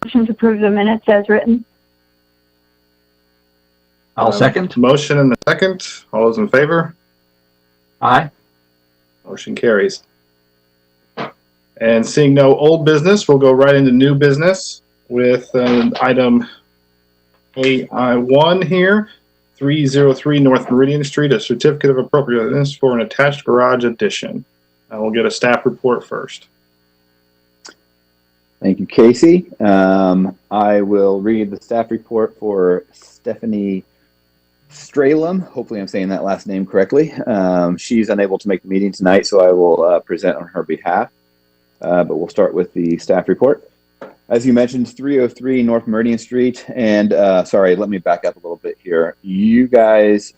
motion to approve the minutes as written. I'll second. Motion and a second. All those in favor? Aye. Motion carries. And seeing no old business, we'll go right into new business with item AI1 here, 303 North Meridian Street, a certificate of appropriateness for an attached garage addition. We'll get a staff report first. Thank you, Casey. I will read the staff report for Stephanie Stralem. Hopefully I'm saying that last name correctly. She's unable to make the meeting tonight, so I will present on her behalf. But we'll start with the staff report. As you mentioned, 303 North Meridian Street. And sorry, let me back up a little bit here. You guys,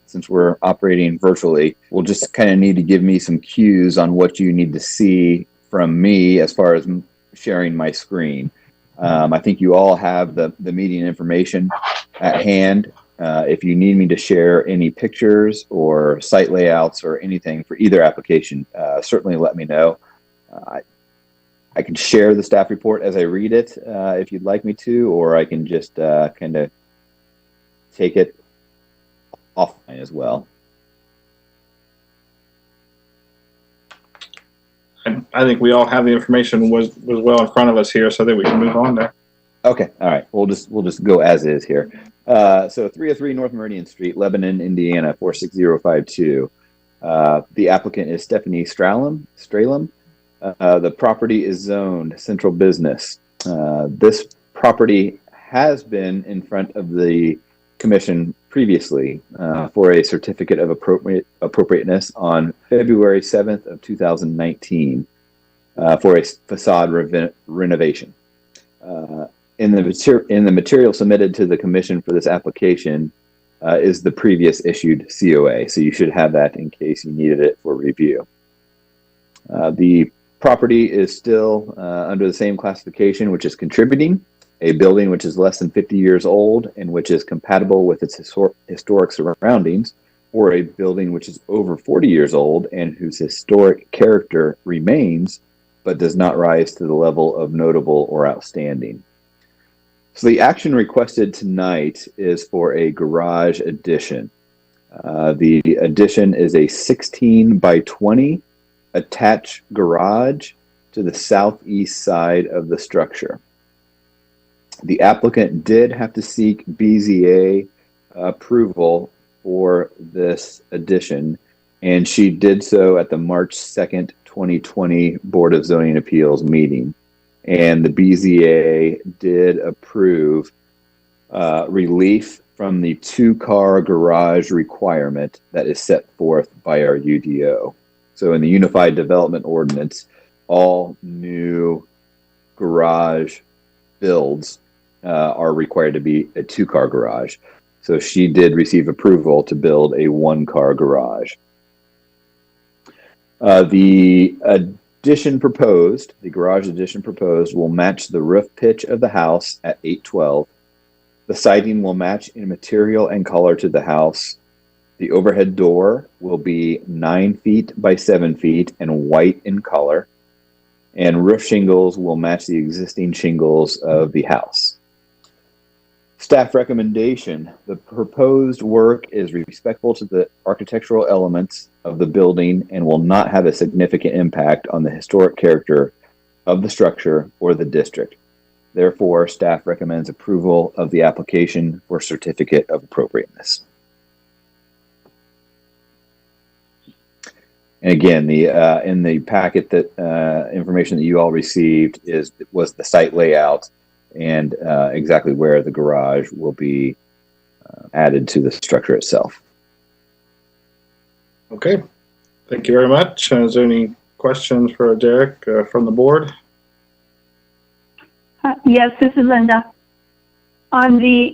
since we're operating virtually, will just kind of need to give me some cues on what you need to see from me as far as sharing my screen. I think you all have the meeting information at hand. If you need me to share any pictures or site layouts or anything for either application, certainly let me know. I can share the staff report as I read it if you'd like me to, or I can just kind of take it offline as well. I think we all have the information was well in front of us here, so that we can move on there. Okay, all right. We'll just go as is here. So 303 North Meridian Street, Lebanon, Indiana 46052. The applicant is Stephanie Stralem. The property is zoned central business. This property has been in front of the commission previously for a certificate of appropriateness on February 7th of 2019 for a facade renovation. In the material submitted to the commission for this application is the previous issued COA, so you should have that in case you needed it for review. The property is still under the same classification, which is contributing, a building which is less than 50 years old and which is compatible with its historic surroundings, or a building which is over 40 years old and whose historic character remains but does not rise to the level of notable or outstanding. So the action requested tonight is for a garage addition. The addition is a 16 by 20 attached garage to the southeast side of the structure. The applicant did have to seek BZA approval for this addition, and she did so at the March 2nd, 2020 Board of Zoning Appeals meeting. And the BZA did approve relief from the 2-car garage requirement that is set forth by our UDO. So in the Unified Development Ordinance, all new garage builds are required to be a 2-car garage. So she did receive approval to build a 1-car garage. The garage addition proposed will match the roof pitch of the house at 812. The siding will match in material and color to the house. The overhead door will be 9 feet by 7 feet and white in color. And roof shingles will match the existing shingles of the house. Staff recommendation: the proposed work is respectful to the architectural elements of the building and will not have a significant impact on the historic character of the structure or the district. Therefore, staff recommends approval of the application for certificate of appropriateness. And again, in the packet that information that you all received was the site layout and exactly where the garage will be added to the structure itself. Okay, thank you very much. Is there any questions for Derek from the board? Yes, this is Linda. On the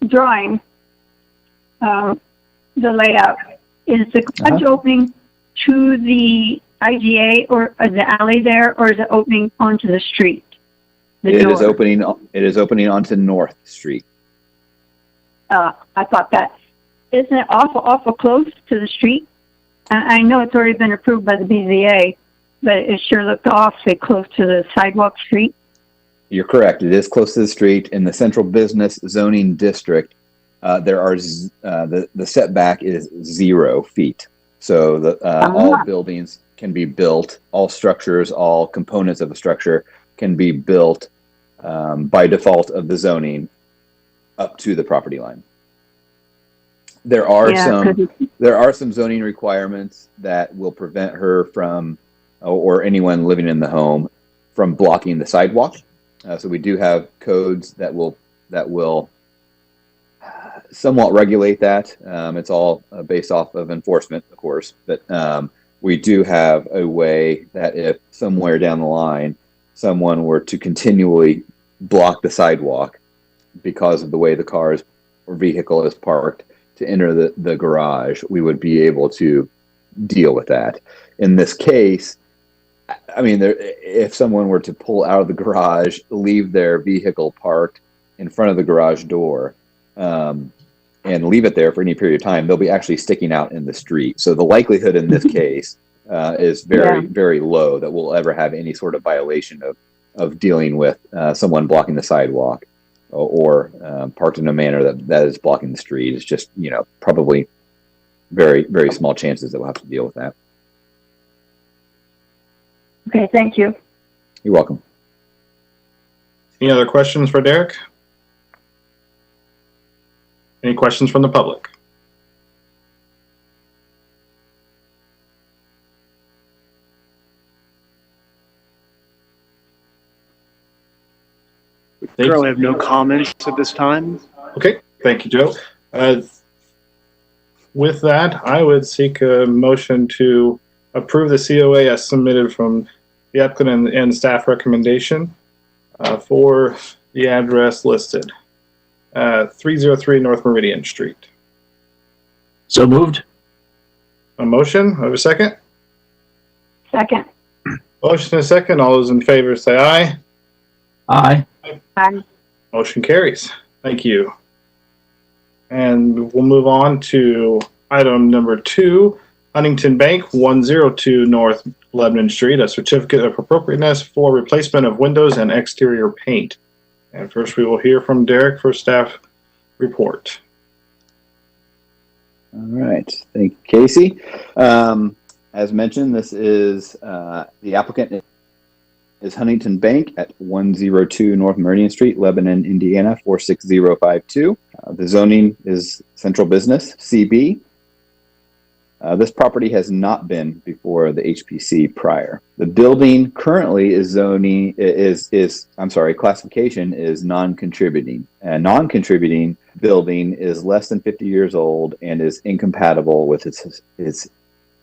drawing, the layout, is the garage opening to the IGA or the alley there, or is it opening onto the street? It is opening onto North Street. I thought that. Isn't it awful close to the street? I know it's already been approved by the BZA, but it sure looked awfully close to the sidewalk street. You're correct. It is close to the street in the central business zoning district. The setback is 0 feet. So all buildings can be built, all structures, all components of a structure can be built by default of the zoning up to the property line. There are some zoning requirements that will prevent her from, or anyone living in the home, from blocking the sidewalk. So we do have codes that will somewhat regulate that. It's all based off of enforcement, of course, but we do have a way that if somewhere down the line someone were to continually block the sidewalk because of the way the car or vehicle is parked to enter the garage, we would be able to deal with that. In this case, I mean, if someone were to pull out of the garage, leave their vehicle parked in front of the garage door, and leave it there for any period of time, they'll be actually sticking out in the street. So the likelihood in this case is very, very low that we'll ever have any sort of violation of dealing with someone blocking the sidewalk or parked in a manner that is blocking the street. It's just, probably very, very small chances that we'll have to deal with that. Okay, thank you. You're welcome. Any other questions for Derek? Any questions from the public? We currently have no comments at this time. Okay, thank you, Joe. With that, I would seek a motion to approve the COA as submitted from the applicant and staff recommendation for the address listed. 303 North Meridian Street. So moved. A motion, I have a second. Second. Motion and a second. All those in favor say aye. Aye. Aye. Motion carries. Thank you. And we'll move on to item number 2, Huntington Bank, 102 North Lebanon Street, a certificate of appropriateness for replacement of windows and exterior paint. And first we will hear from Derek for staff report. All right. Thank you, Casey. As mentioned, this is the applicant is Huntington Bank at 102 North Meridian Street, Lebanon, Indiana, 46052. The zoning is central business, CB. This property has not been before the HPC prior. The building currently is classification is non-contributing. A non-contributing building is less than 50 years old and is incompatible with its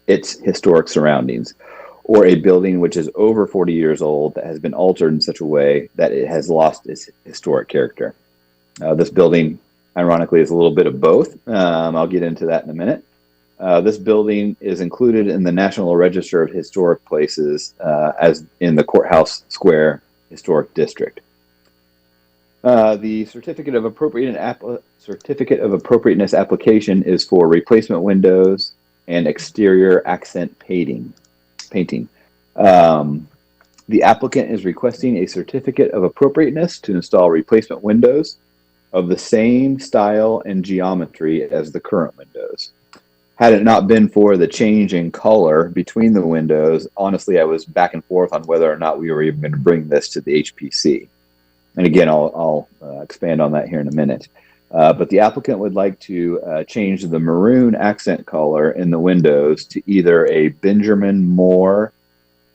historic surroundings, or a building which is over 40 years old that has been altered in such a way that it has lost its historic character. This building, ironically, is a little bit of both. I'll get into that in a minute. This building is included in the National Register of Historic Places as in the Courthouse Square Historic District. The certificate of appropriateness application is for replacement windows and exterior accent painting. The applicant is requesting a certificate of appropriateness to install replacement windows of the same style and geometry as the current windows. Had it not been for the change in color between the windows, honestly, I was back and forth on whether or not we were even going to bring this to the HPC. And again, I'll expand on that here in a minute. But the applicant would like to change the maroon accent color in the windows to either a Benjamin Moore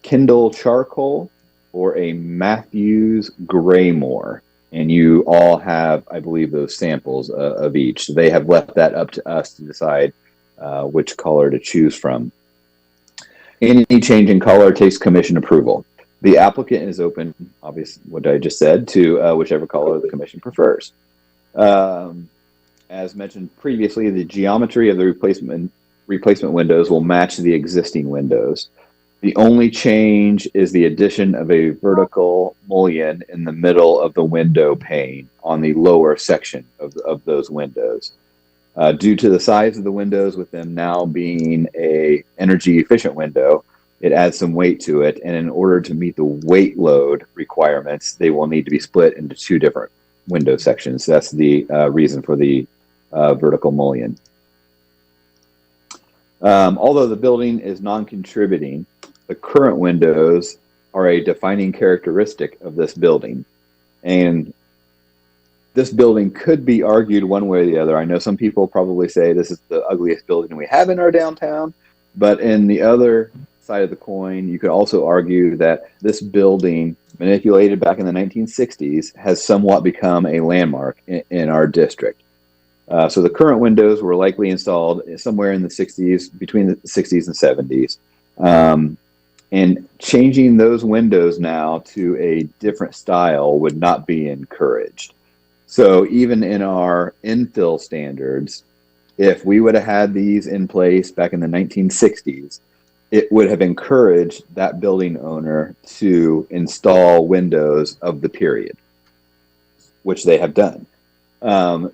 Kindle charcoal or a Matthews Graymore. And you all have, I believe, those samples of each. So they have left that up to us to decide which color to choose from. Any change in color takes commission approval. The applicant is open, obviously, what I just said, to whichever color the commission prefers. As mentioned previously, the geometry of the replacement windows will match the existing windows. The only change is the addition of a vertical mullion in the middle of the window pane on the lower section of those windows. Due to the size of the windows, with them now being a energy efficient window, it adds some weight to it. And in order to meet the weight load requirements, they will need to be split into two different window sections. That's the reason for the vertical mullion. Although the building is non-contributing, the current windows are a defining characteristic of this building. And this building could be argued one way or the other. I know some people probably say this is the ugliest building we have in our downtown, but in the other side of the coin, you could also argue that this building, manipulated back in the 1960s, has somewhat become a landmark in our district. So the current windows were likely installed somewhere in the 60s, between the 60s and 70s. And changing those windows now to a different style would not be encouraged. So even in our infill standards, if we would have had these in place back in the 1960s, it would have encouraged that building owner to install windows of the period, which they have done.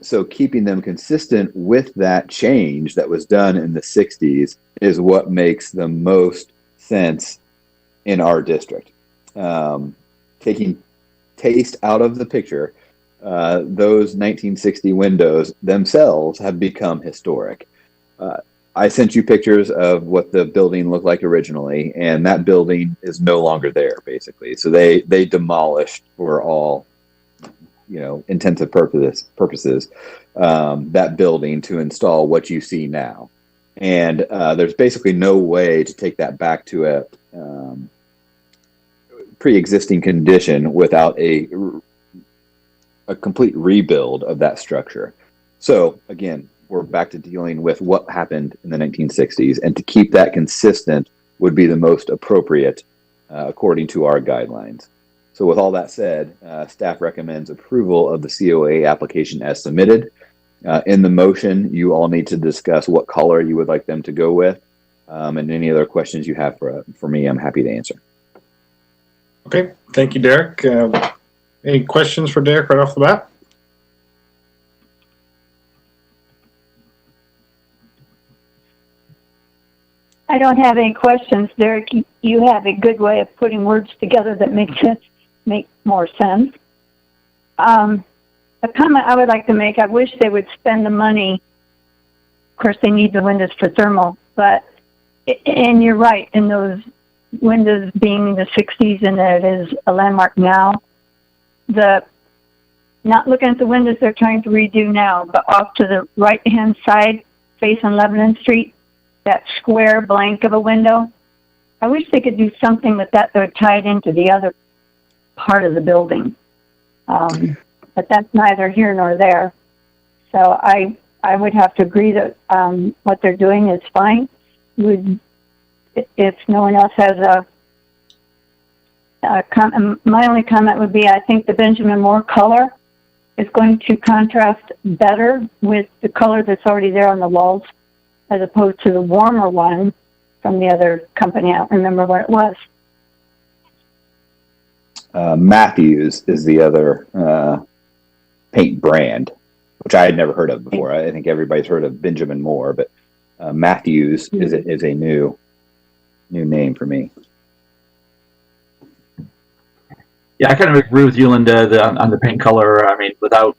So keeping them consistent with that change that was done in the 60s is what makes the most sense in our district. Taking taste out of the picture, those 1960 windows themselves have become historic. I sent you pictures of what the building looked like originally, and that building is no longer there, basically. So they demolished, for all intensive purposes, that building to install what you see now. And there's basically no way to take that back to a pre-existing condition without a complete rebuild of that structure. So again, we're back to dealing with what happened in the 1960s, and to keep that consistent would be the most appropriate according to our guidelines. So with all that said, staff recommends approval of the COA application as submitted. In the motion, you all need to discuss what color you would like them to go with, and any other questions you have for me, I'm happy to answer. Okay, thank you, Derek. Any questions for Derek right off the bat? I don't have any questions, Derek. You have a good way of putting words together that make more sense. A comment I would like to make, I wish they would spend the money. Of course, they need the windows for thermal, and you're right, in those windows being the 60s and that it is a landmark now, not looking at the windows they're trying to redo now, but off to the right-hand side, facing Lebanon Street, that square blank of a window, I wish they could do something with that that would tie it into the other part of the building. But that's neither here nor there. So I would have to agree that what they're doing is fine. If no one else has my only comment would be, I think the Benjamin Moore color is going to contrast better with the color that's already there on the walls, as opposed to the warmer one from the other company. I don't remember what it was. Matthews is the other paint brand, which I had never heard of before. I think everybody's heard of Benjamin Moore, but Matthews is a new name for me. Yeah, I kind of agree with you, Linda, on the paint color. I mean, without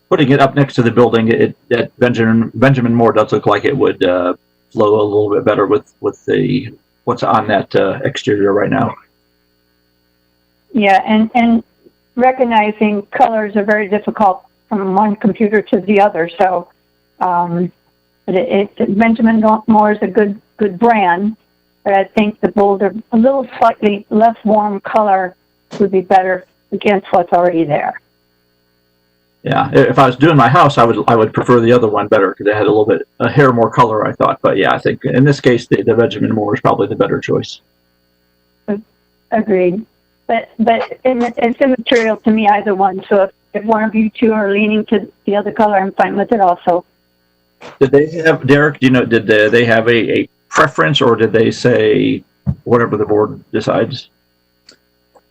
putting it up next to the building, that Benjamin Moore does look like it would flow a little bit better with the what's on that exterior right now. Yeah, and recognizing colors are very difficult from one computer to the other. So Benjamin Moore is a good brand, but I think the bolder, a little slightly less warm color would be better against what's already there. Yeah, if I was doing my house, I would prefer the other one better because it had a hair more color, I thought. But yeah, I think in this case, the Benjamin Moore is probably the better choice. Agreed. But it's immaterial to me, either one. So if one of you two are leaning to the other color, I'm fine with it also. Did they have, Derek, did they have a preference, or did they say whatever the board decides?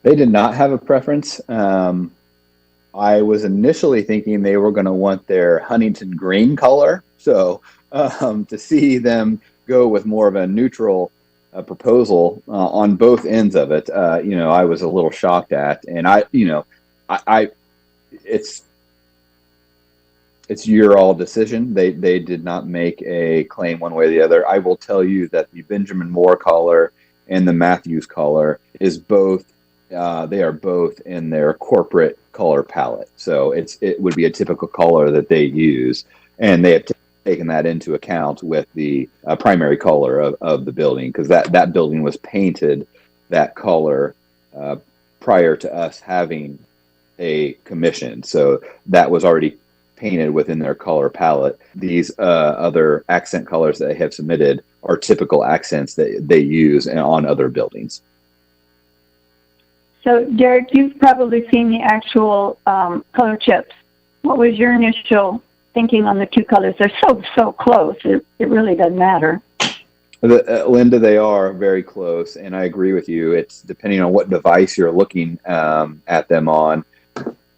They did not have a preference. I was initially thinking they were going to want their Huntington green color. So to see them go with more of a neutral proposal on both ends of it, I was a little shocked at, and it's your all decision. They did not make a claim one way or the other. I will tell you that the Benjamin Moore color and the Matthews color is both. They are both in their corporate color palette, so it would be a typical color that they use, and they have taken that into account with the primary color of the building, because that building was painted that color prior to us having a commission, so that was already painted within their color palette. These other accent colors that they have submitted are typical accents that they use on other buildings. So, Derek, you've probably seen the actual color chips. What was your initial thinking on the two colors? They're so close. It really doesn't matter. Linda, they are very close, and I agree with you. It's depending on what device you're looking at them on,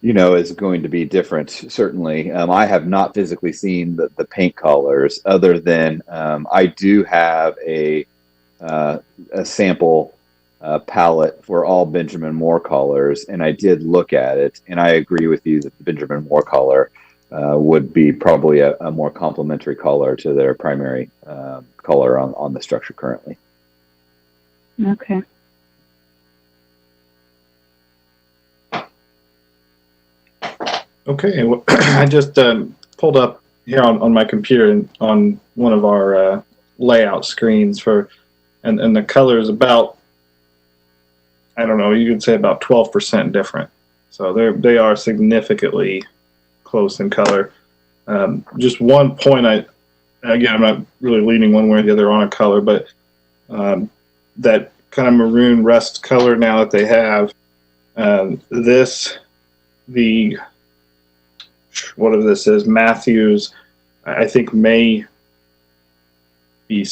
is going to be different, certainly. I have not physically seen the paint colors, other than I do have a sample palette for all Benjamin Moore colors, and I did look at it, and I agree with you that the Benjamin Moore color would be probably a more complementary color to their primary color on the structure currently. Okay. Okay, well, I just pulled up here on my computer and on one of our layout screens and the color is about, I don't know, you could say about 12% different. So they are significantly close in color. Just one point, again, I'm not really leaning one way or the other on a color, but that kind of maroon rust color now that they have, whatever this is, Matthews, I think may be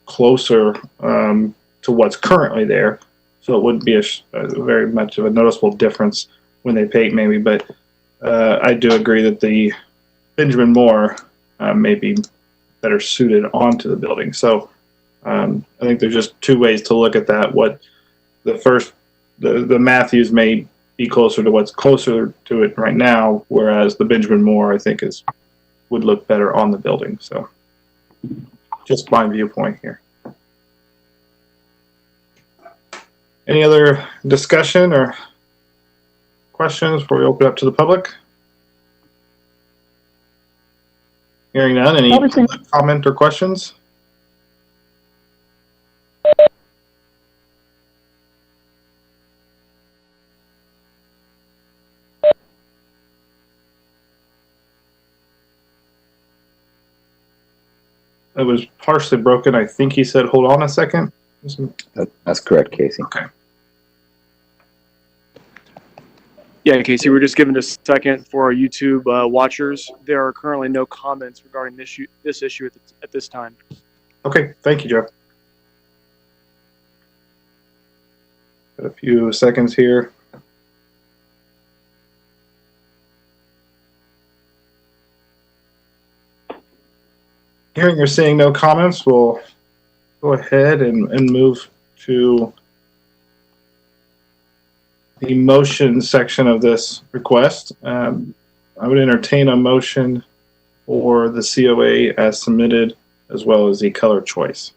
closer to what's currently there. So it wouldn't be a very much of a noticeable difference when they paint, maybe. But I do agree that the Benjamin Moore may be better suited onto the building. So I think there's just two ways to look at that. What the Matthews may be closer to what's closer to it right now, whereas the Benjamin Moore, I think, would look better on the building. So just my viewpoint here. Any other discussion or questions before we open up to the public? Hearing none, any comment or questions? It was partially broken. I think he said, hold on a second. That's correct, Casey. Okay. Yeah, Casey, we're just giving a second for our YouTube watchers. There are currently no comments regarding this issue at this time. Okay, thank you, Joe. Got a few seconds here. Hearing or seeing no comments, we'll go ahead and move to the motion section of this request. I would entertain a motion for the COA as submitted, as well as the color choice.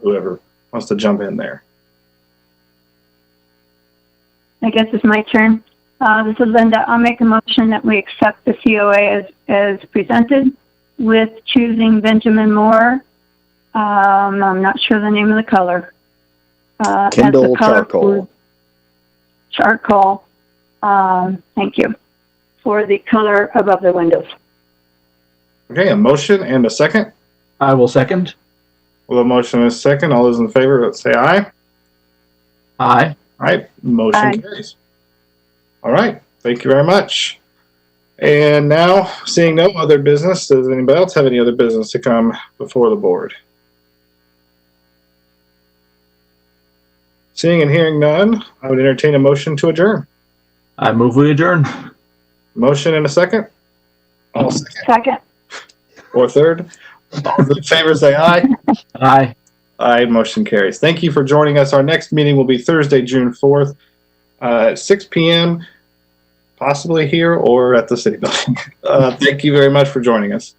Whoever wants to jump in there. I guess it's my turn. This is Linda. I'll make a motion that we accept the COA as presented, with choosing Benjamin Moore. I'm not sure the name of the color. Kindle charcoal. Charcoal. Thank you. For the color above the windows. Okay, a motion and a second. I will second. With a motion and a second, all those in favor, let's say aye. Aye. All right, motion carries. All right, thank you very much. And now, seeing no other business, does anybody else have any other business to come before the board? Seeing and hearing none, I would entertain a motion to adjourn. I move we adjourn. Motion and a second? All second. Second. Or third? All those in favor say aye. Aye. Aye, motion carries. Thank you for joining us. Our next meeting will be Thursday, June 4th, at 6 p.m., possibly here or at the city building. Thank you very much for joining us.